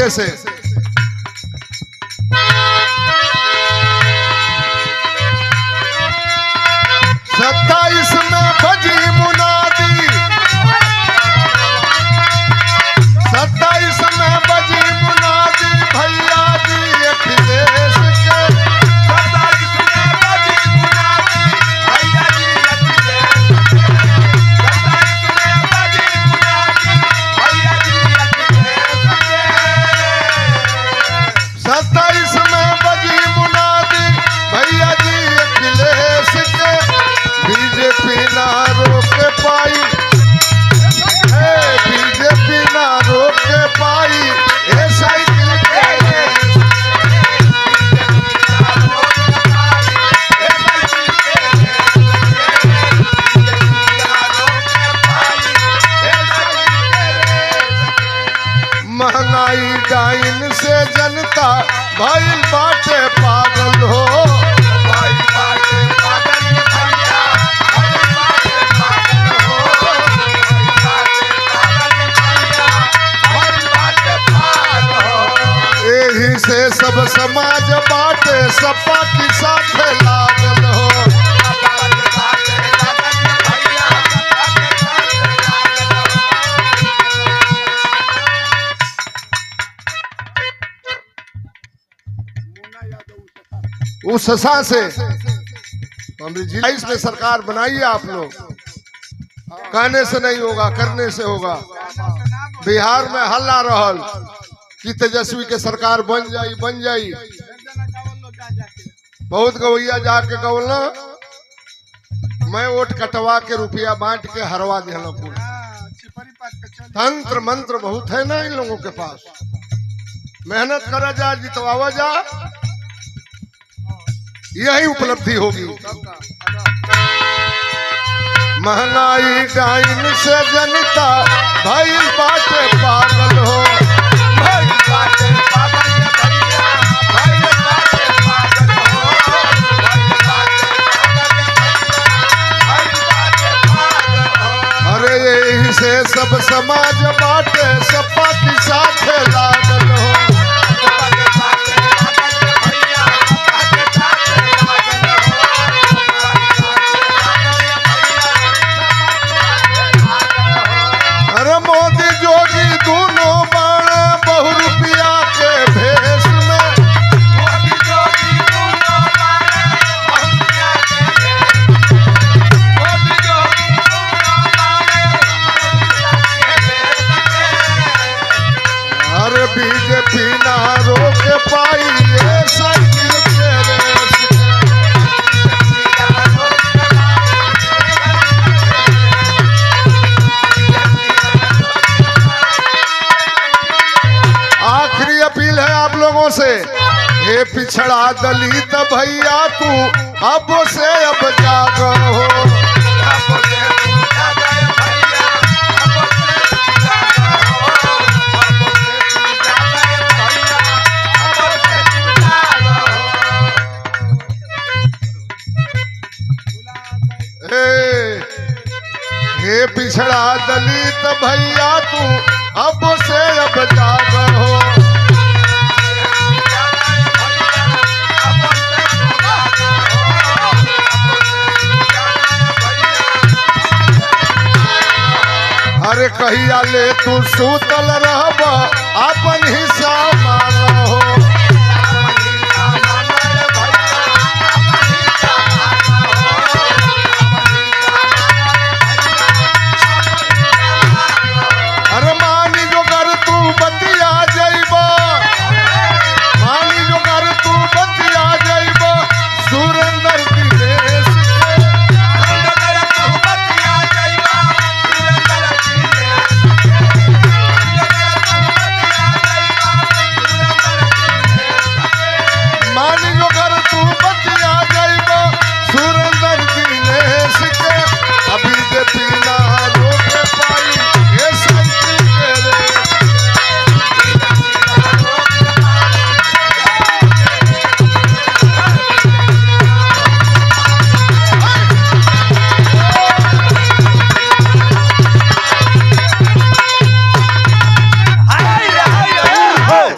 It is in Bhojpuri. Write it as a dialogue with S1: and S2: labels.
S1: कैसे? 27 में बजी मुनादी, 27 में बजी मुनादी भैया जी अखिलेश के।
S2: 27 में बजी मुनादी भैया जी अखिलेश के। 27 में बजी मुनादी भैया जी अखिलेश के।
S1: 27 में बजी मुनादी भैया जी अखिलेश के। बीजेपी ना रोक पाई, बीजेपी ना रोक पाई ए साइकिल के। महंगाई डाइन से जनता भइल बाटे पागल हो। एही से सब समाज बाटे सपा की साथ लागल हो। उस ससा से जिला में सरकार बनाइए आप लोग। कहने से नहीं होगा, करने से होगा। बिहार में हल्ला रहल कि तेजस्वी के सरकार बन जाई बन जाई। बहुत गवैया जाके गवला, मैं वोट कटवा के रुपया बांट के हरवा दिया पूरा। तंत्र मंत्र बहुत है ना इन लोगों के पास। मेहनत करा जा, जितवावा जा, यही उपलब्धि होगी। महंगाई डाइन से जनता भइल बाटे पागल हो।
S2: भइल बाटे पागल भैया, भइल बाटे पागल हो। भइल बाटे पागल भैया, भइल बाटे पागल हो।
S1: अरे यही से सब समाज बाटे सपा की साथ लागल हो। अरे मोदी जोगी दोनों बाड़े बहु रुपया के भेष में।
S2: मोदी जोगी दोनों बाड़े बहु रुपया के भेष। मोदी जोगी दोनों बाड़े बहु रुपया के भेष।
S1: अरे बीजेपी ना रोक पाई ये साइकिल के रेस के। आखिरी अपील है आप लोगों से, हे पिछड़ा दलित भैया तू अब से अब जागो हो। हे पिछड़ा दलित भैया तू अब से अब जागो हो। अरे कहिया ले तू सूतल रहब अपन हिसाब